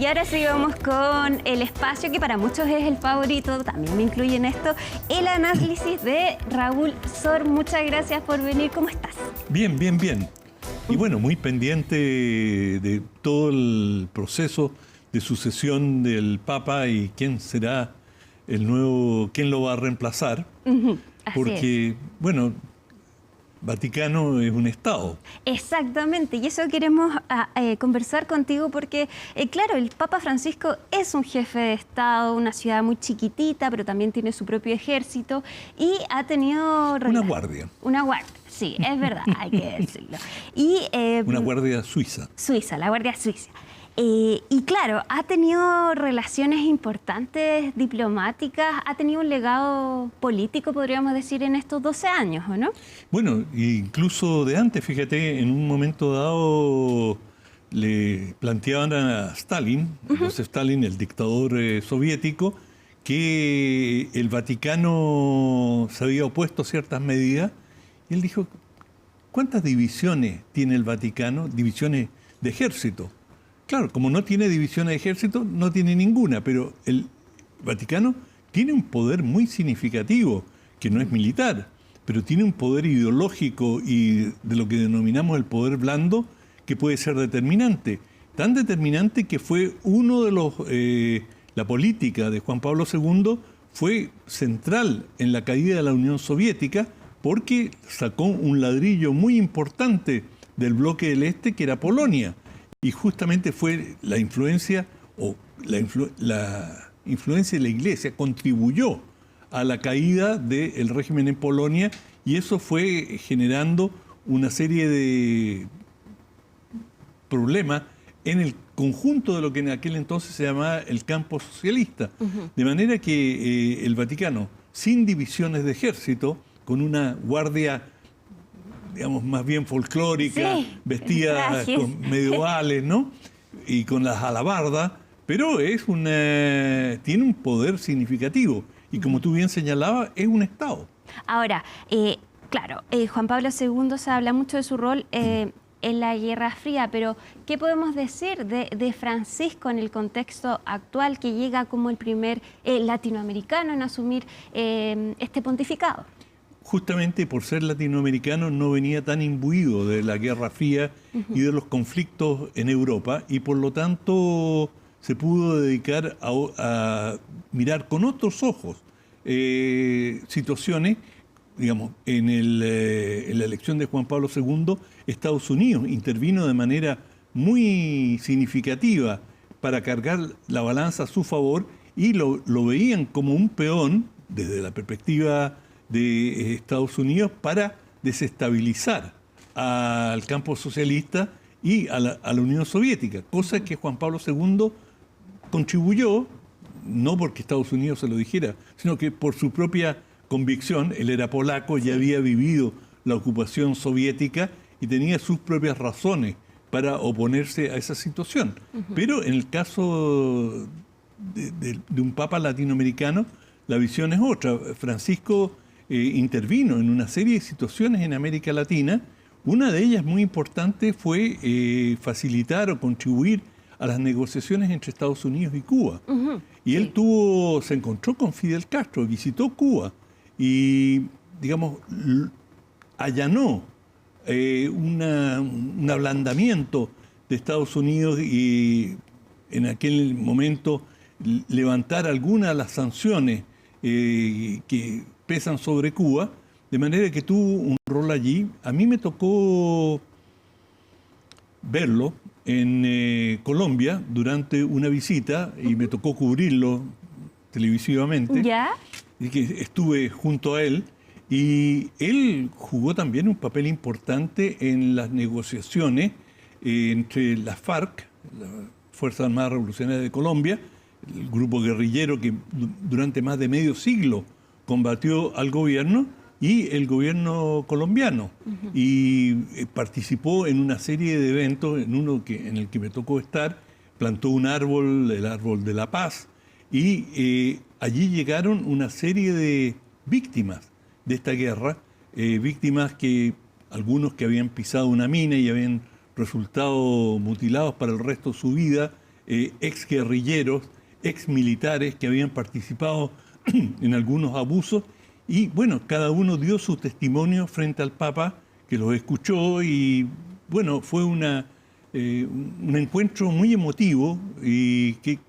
Y ahora sigamos con el espacio que para muchos es el favorito, también me incluye en esto, el análisis de Raúl Sor. Muchas gracias por venir, ¿cómo estás? Bien, bien, bien. Y bueno, muy pendiente de todo el proceso de sucesión del Papa y quién será el nuevo, quién lo va a reemplazar. Porque, bueno, Vaticano es un Estado. Exactamente, y eso queremos conversar contigo porque, claro, el Papa Francisco es un jefe de Estado, una ciudad muy chiquitita, pero también tiene su propio ejército y ha tenido... Una guardia. Una guardia, sí, es verdad, hay que decirlo. Y, una guardia suiza. Suiza, la guardia suiza. Y claro, ha tenido relaciones importantes, diplomáticas, ha tenido un legado político, podríamos decir, en estos 12 años, ¿o no? Bueno, incluso de antes, fíjate, en un momento dado le planteaban a Stalin, Joseph Stalin, el dictador soviético, que el Vaticano se había opuesto a ciertas medidas. Y él dijo, ¿cuántas divisiones tiene el Vaticano? Divisiones de ejército. Claro, como no tiene divisiones de ejército, no tiene ninguna, pero el Vaticano tiene un poder muy significativo, que no es militar, pero tiene un poder ideológico y de lo que denominamos el poder blando, que puede ser determinante. Tan determinante que fue uno de los... la política de Juan Pablo II fue central en la caída de la Unión Soviética porque sacó un ladrillo muy importante del bloque del Este, que era Polonia. Y justamente fue la influencia, la influencia de la Iglesia contribuyó a la caída del régimen en Polonia y eso fue generando una serie de problemas en el conjunto de lo que en aquel entonces se llamaba el campo socialista. De manera que el Vaticano, sin divisiones de ejército, con una guardia, digamos, más bien folclórica, sí, vestida con medievales, ¿no? Y con las alabardas, pero tiene un poder significativo. Y como tú bien señalabas, es un Estado. Ahora, claro, Juan Pablo II se habla mucho de su rol en la Guerra Fría, pero ¿qué podemos decir de Francisco en el contexto actual, que llega como el primer latinoamericano en asumir este pontificado? Justamente por ser latinoamericano no venía tan imbuido de la Guerra Fría y de los conflictos en Europa y por lo tanto se pudo dedicar a mirar con otros ojos situaciones, digamos, en la elección de Juan Pablo II, Estados Unidos intervino de manera muy significativa para cargar la balanza a su favor y lo veían como un peón desde la perspectiva de Estados Unidos para desestabilizar al campo socialista y a la Unión Soviética, cosa que Juan Pablo II contribuyó, no porque Estados Unidos se lo dijera, sino que por su propia convicción. Él era polaco, ya había vivido la ocupación soviética y tenía sus propias razones para oponerse a esa situación. Pero en el caso de un papa latinoamericano, la visión es otra. Francisco intervino en una serie de situaciones en América Latina. Una de ellas muy importante fue facilitar o contribuir a las negociaciones entre Estados Unidos y Cuba. Y él se encontró con Fidel Castro, visitó Cuba y, digamos, allanó un ablandamiento de Estados Unidos y en aquel momento levantar algunas de las sanciones que pesan sobre Cuba, de manera que tuvo un rol allí. A mí me tocó verlo en Colombia durante una visita y me tocó cubrirlo televisivamente. ¿Ya? Y que estuve junto a él y él jugó también un papel importante en las negociaciones entre las FARC, las Fuerzas Armadas Revolucionarias de Colombia, el grupo guerrillero que durante más de medio siglo combatió al gobierno, y el gobierno colombiano. Y participó en una serie de eventos, en el que me tocó estar, plantó un árbol, el árbol de la paz, y allí llegaron una serie de víctimas de esta guerra, víctimas que algunos que habían pisado una mina y habían resultado mutilados para el resto de su vida exguerrilleros, exmilitares que habían participado en algunos abusos. Y bueno, cada uno dio su testimonio frente al Papa, que los escuchó, y bueno, fue un encuentro muy emotivo y que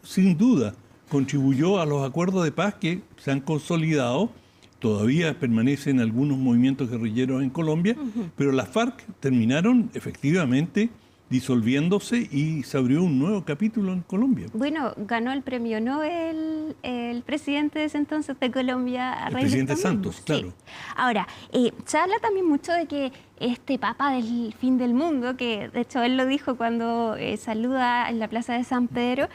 sin duda contribuyó a los acuerdos de paz que se han consolidado. Todavía permanecen algunos movimientos guerrilleros en Colombia, pero las FARC terminaron efectivamente disolviéndose y se abrió un nuevo capítulo en Colombia. Bueno, ganó el premio Nobel el presidente de ese entonces de Colombia, El presidente Santos, claro. Sí. Ahora, se habla también mucho de que este Papa del fin del mundo, que de hecho él lo dijo cuando saluda en la Plaza de San Pedro,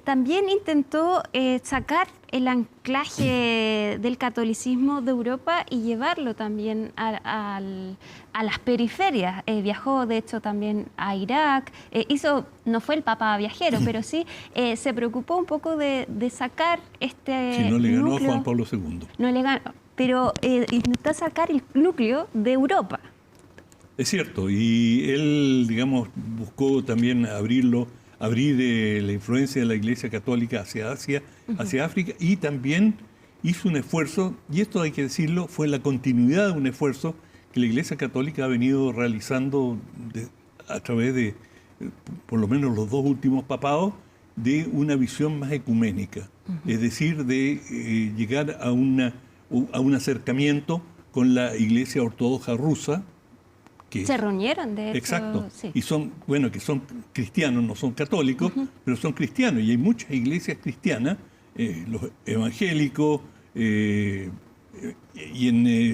también intentó sacar el anclaje del catolicismo de Europa y llevarlo también a las periferias. Viajó, de hecho, también a Irak. No fue el Papa viajero, pero sí se preocupó un poco de sacar este Si no le ganó núcleo, a Juan Pablo II. No le ganó, pero intentó sacar el núcleo de Europa. Es cierto, y él, digamos, buscó también abrir la influencia de la Iglesia Católica hacia Asia, hacia África, y también hizo un esfuerzo, y esto hay que decirlo, fue la continuidad de un esfuerzo que la Iglesia Católica ha venido realizando a través de, por lo menos los dos últimos papados, de una visión más ecuménica, es decir, de llegar a un acercamiento con la Iglesia Ortodoxa rusa. Se reunieron, de hecho. Exacto. Sí. Y que son cristianos, no son católicos, pero son cristianos. Y hay muchas iglesias cristianas, los evangélicos, y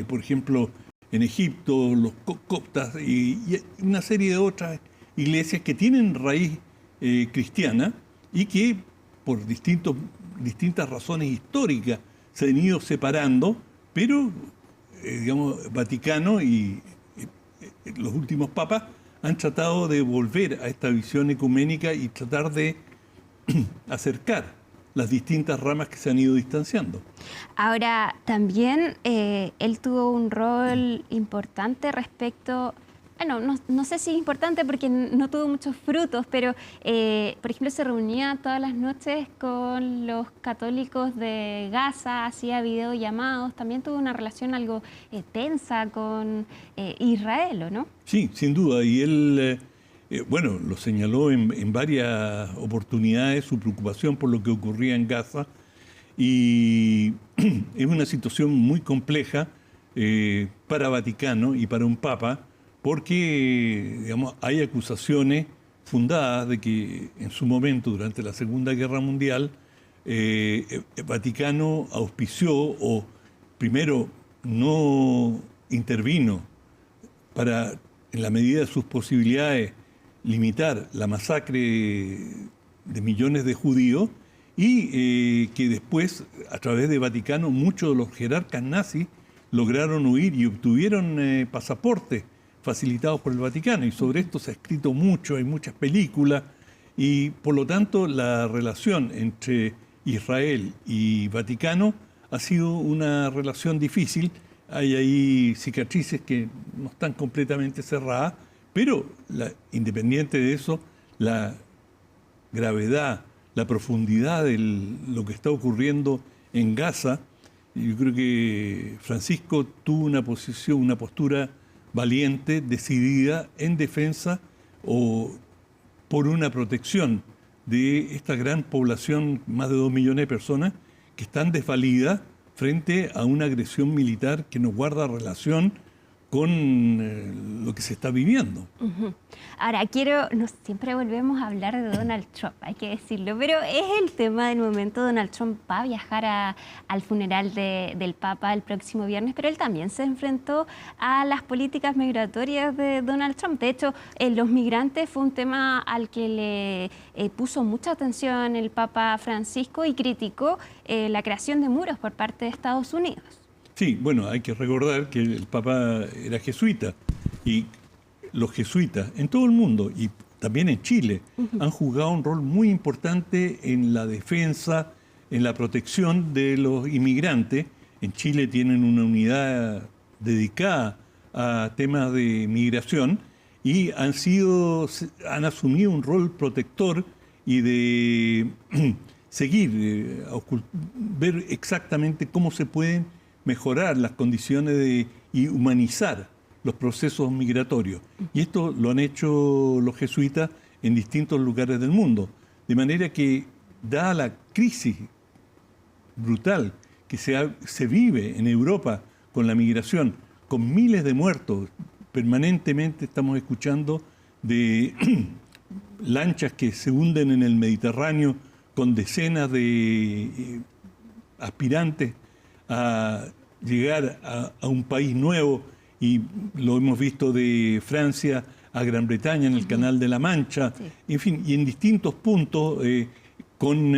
por ejemplo, en Egipto, los coptas, y una serie de otras iglesias que tienen raíz cristiana y que por distintas razones históricas se han ido separando, pero, digamos, Vaticano y los últimos papas han tratado de volver a esta visión ecuménica y tratar de acercar las distintas ramas que se han ido distanciando. Ahora, también él tuvo un rol importante respecto... Bueno, no sé si es importante porque no tuvo muchos frutos, pero, por ejemplo, se reunía todas las noches con los católicos de Gaza, hacía videollamados, también tuvo una relación algo tensa con Israel, ¿o no? Sí, sin duda, y él, bueno, lo señaló en varias oportunidades, su preocupación por lo que ocurría en Gaza, y es una situación muy compleja para Vaticano y para un papa, porque, digamos, hay acusaciones fundadas de que en su momento, durante la Segunda Guerra Mundial, el Vaticano auspició o primero no intervino para, en la medida de sus posibilidades, limitar la masacre de millones de judíos y que después, a través de Vaticano, muchos de los jerarcas nazis lograron huir y obtuvieron pasaportes facilitados por el Vaticano, y sobre esto se ha escrito mucho, hay muchas películas, y por lo tanto la relación entre Israel y Vaticano ha sido una relación difícil. Hay ahí cicatrices que no están completamente cerradas, pero independiente de eso, la gravedad, la profundidad de lo que está ocurriendo en Gaza, yo creo que Francisco tuvo una postura valiente, decidida, en defensa o por una protección de esta gran población, más de 2 millones de personas, que están desvalidas frente a una agresión militar que no guarda relación con lo que se está viviendo. Ahora, siempre volvemos a hablar de Donald Trump, hay que decirlo, pero es el tema del momento. Donald Trump va a viajar al funeral del Papa el próximo viernes, pero él también se enfrentó a las políticas migratorias de Donald Trump. De hecho, los migrantes fue un tema al que le puso mucha atención el Papa Francisco y criticó la creación de muros por parte de Estados Unidos. Sí, bueno, hay que recordar que el Papa era jesuita y los jesuitas en todo el mundo y también en Chile han jugado un rol muy importante en la defensa, en la protección de los inmigrantes. En Chile tienen una unidad dedicada a temas de migración y han asumido un rol protector y de seguir, ver exactamente cómo se pueden mejorar las condiciones y humanizar los procesos migratorios. Y esto lo han hecho los jesuitas en distintos lugares del mundo. De manera que, dada la crisis brutal que se vive en Europa con la migración, con miles de muertos, permanentemente estamos escuchando de lanchas que se hunden en el Mediterráneo con decenas de aspirantes a llegar a un país nuevo, y lo hemos visto de Francia a Gran Bretaña en el Canal de la Mancha, Sí. en fin, y en distintos puntos con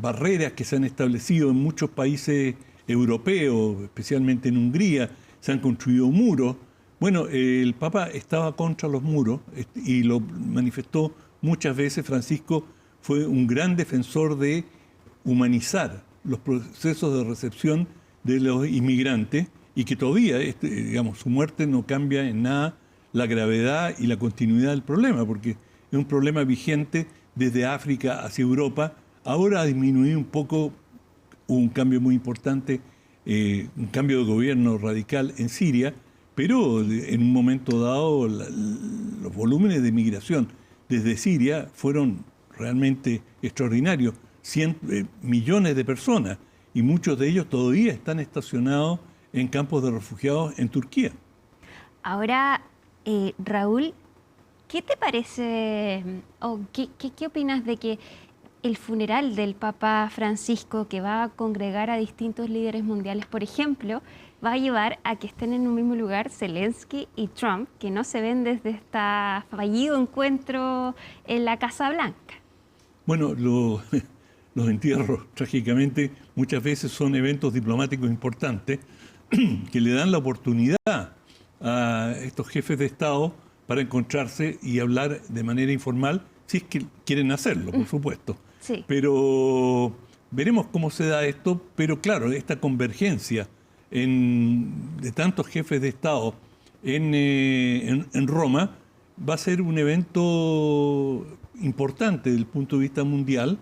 barreras que se han establecido en muchos países europeos, especialmente en Hungría, se han construido muros. Bueno, el Papa estaba contra los muros y lo manifestó muchas veces. Francisco fue un gran defensor de humanizar los procesos de recepción de los inmigrantes, y que todavía, digamos, su muerte no cambia en nada la gravedad y la continuidad del problema, porque es un problema vigente desde África hacia Europa. Ahora ha disminuido un poco, hubo un cambio muy importante, un cambio de gobierno radical en Siria, pero en un momento dado los volúmenes de migración desde Siria fueron realmente extraordinarios, millones de personas, y muchos de ellos todavía están estacionados en campos de refugiados en Turquía. Ahora, Raúl, ¿qué te parece o qué opinas de que el funeral del Papa Francisco, que va a congregar a distintos líderes mundiales, por ejemplo, va a llevar a que estén en un mismo lugar Zelensky y Trump, que no se ven desde este fallido encuentro en la Casa Blanca? Bueno, los entierros, trágicamente, muchas veces son eventos diplomáticos importantes que le dan la oportunidad a estos jefes de Estado para encontrarse y hablar de manera informal, si es que quieren hacerlo, por supuesto. Sí. Pero veremos cómo se da esto, pero claro, esta convergencia de tantos jefes de Estado en Roma va a ser un evento importante desde el punto de vista mundial.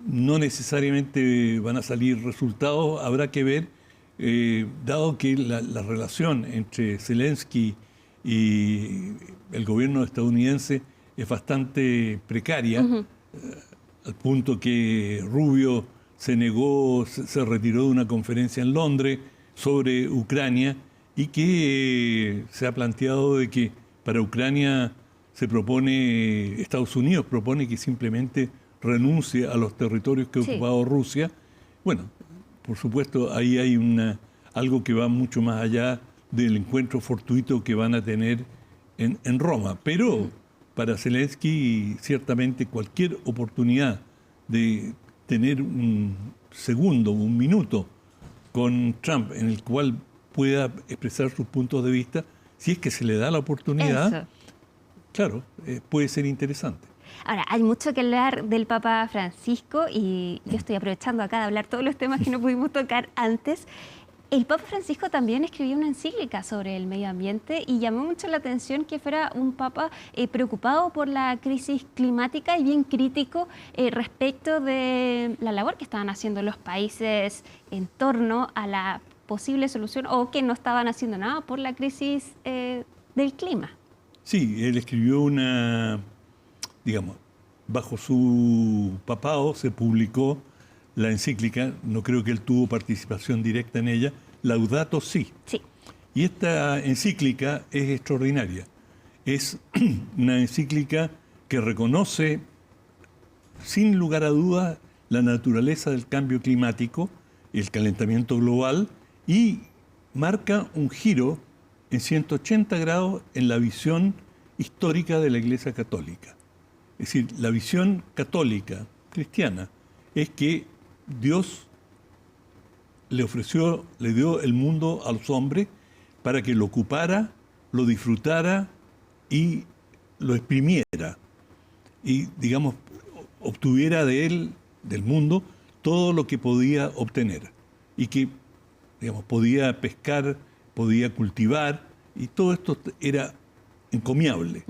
No necesariamente van a salir resultados, habrá que ver, dado que la relación entre Zelensky y el gobierno estadounidense es bastante precaria, al punto que Rubio se retiró de una conferencia en Londres sobre Ucrania, y que se ha planteado de que para Ucrania Estados Unidos propone que simplemente renuncie a los territorios que ha ocupado Rusia. Bueno, por supuesto, ahí hay algo que va mucho más allá del encuentro fortuito que van a tener en Roma. Pero para Zelensky, ciertamente cualquier oportunidad de tener un segundo, un minuto con Trump en el cual pueda expresar sus puntos de vista, si es que se le da la oportunidad, Eso. Claro, puede ser interesante. Ahora, hay mucho que hablar del Papa Francisco y yo estoy aprovechando acá de hablar todos los temas que no pudimos tocar antes. El Papa Francisco también escribió una encíclica sobre el medio ambiente y llamó mucho la atención que fuera un Papa preocupado por la crisis climática y bien crítico respecto de la labor que estaban haciendo los países en torno a la posible solución, o que no estaban haciendo nada por la crisis del clima. Sí, él escribió digamos, bajo su papado se publicó la encíclica, no creo que él tuvo participación directa en ella, Laudato Si. Sí. Y esta encíclica es extraordinaria. Es una encíclica que reconoce, sin lugar a dudas, la naturaleza del cambio climático, el calentamiento global, y marca un giro en 180 grados en la visión histórica de la Iglesia Católica. Es decir, la visión católica, cristiana, es que Dios le dio el mundo a los hombres para que lo ocupara, lo disfrutara y lo exprimiera. Y, digamos, obtuviera de él, del mundo, todo lo que podía obtener. Y que, digamos, podía pescar, podía cultivar, y todo esto era encomiable.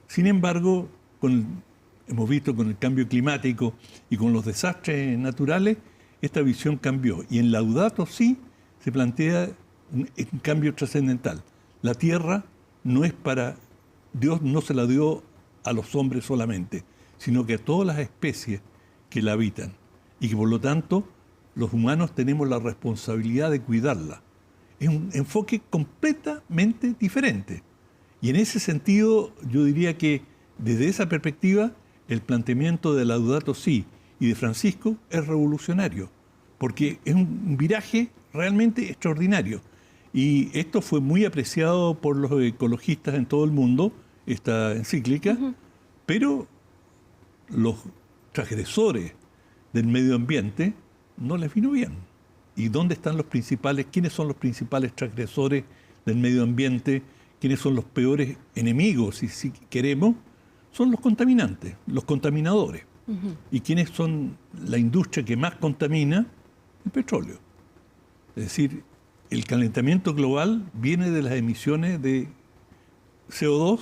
Sin embargo, con hemos visto con el cambio climático y con los desastres naturales, esta visión cambió. Y en Laudato Si se plantea un cambio trascendental. La tierra no es para... Dios no se la dio a los hombres solamente, sino que a todas las especies que la habitan. Y que por lo tanto los humanos tenemos la responsabilidad de cuidarla. Es un enfoque completamente diferente. Y en ese sentido yo diría que desde esa perspectiva el planteamiento de Laudato Si y de Francisco es revolucionario, porque es un viraje realmente extraordinario. Y esto fue muy apreciado por los ecologistas en todo el mundo, esta encíclica, pero los transgresores del medio ambiente no les vino bien. ¿Y dónde están los principales? ¿Quiénes son los principales transgresores del medio ambiente? ¿Quiénes son los peores enemigos, si queremos? Son los contaminantes, los contaminadores. ¿Y quiénes son la industria que más contamina? El petróleo. Es decir, el calentamiento global viene de las emisiones de CO2,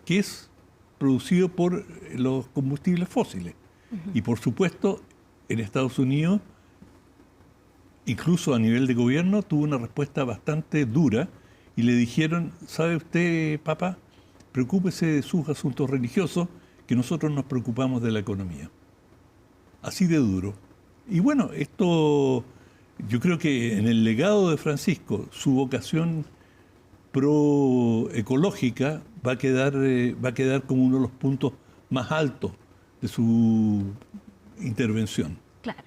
que es producido por los combustibles fósiles. Y por supuesto, en Estados Unidos, incluso a nivel de gobierno, tuvo una respuesta bastante dura y le dijeron, ¿sabe usted, papá? Preocúpese de sus asuntos religiosos, que nosotros nos preocupamos de la economía. Así de duro. Y bueno, esto, yo creo que en el legado de Francisco, su vocación proecológica va a quedar como uno de los puntos más altos de su intervención. Claro.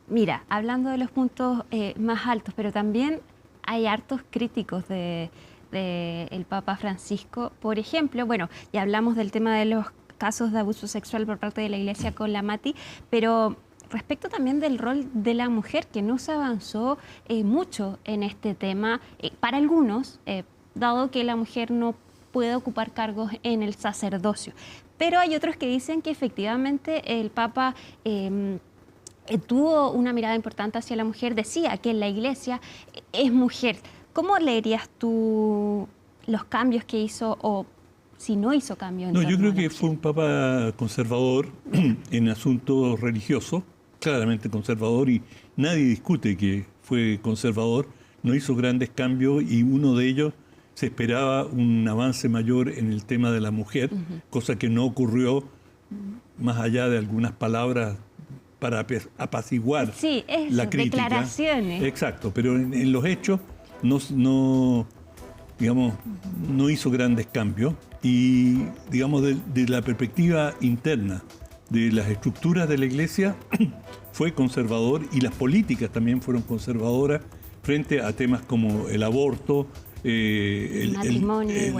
Mira, hablando de los puntos más altos, pero también hay hartos críticos del Papa Francisco. Por ejemplo, bueno, ya hablamos del tema de los casos de abuso sexual por parte de la Iglesia con la Mati, pero respecto también del rol de la mujer, que no se avanzó mucho en este tema, para algunos, dado que la mujer no puede ocupar cargos en el sacerdocio. Pero hay otros que dicen que efectivamente el Papa tuvo una mirada importante hacia la mujer, decía que en la Iglesia es mujer. ¿Cómo leerías tú los cambios que hizo o si no hizo cambios? No, yo creo que fue un Papa conservador en asuntos religiosos, claramente conservador, y nadie discute que fue conservador. No hizo grandes cambios y uno de ellos se esperaba un avance mayor en el tema de la mujer, cosa que no ocurrió más allá de algunas palabras para apaciguar la crítica. Declaraciones. Exacto, pero en los hechos no hizo grandes cambios y, digamos, de la perspectiva interna de las estructuras de la Iglesia fue conservador y las políticas también fueron conservadoras frente a temas como el aborto, el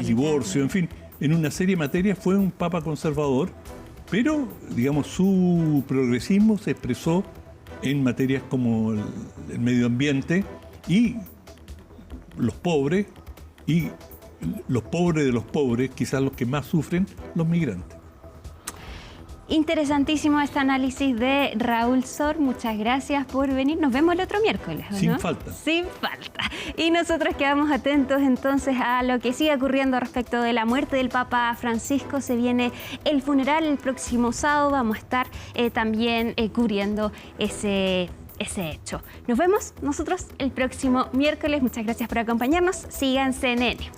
divorcio, en fin, en una serie de materias fue un papa conservador, pero, digamos, su progresismo se expresó en materias como el medio ambiente y los pobres de los pobres, quizás los que más sufren, los migrantes. Interesantísimo este análisis de Raúl Sor. Muchas gracias por venir. Nos vemos el otro miércoles, ¿no? Sin falta. Sin falta. Y nosotros quedamos atentos entonces a lo que sigue ocurriendo respecto de la muerte del Papa Francisco. Se viene el funeral el próximo sábado. Vamos a estar también cubriendo ese hecho. Nos vemos nosotros el próximo miércoles. Muchas gracias por acompañarnos. Síganse en N.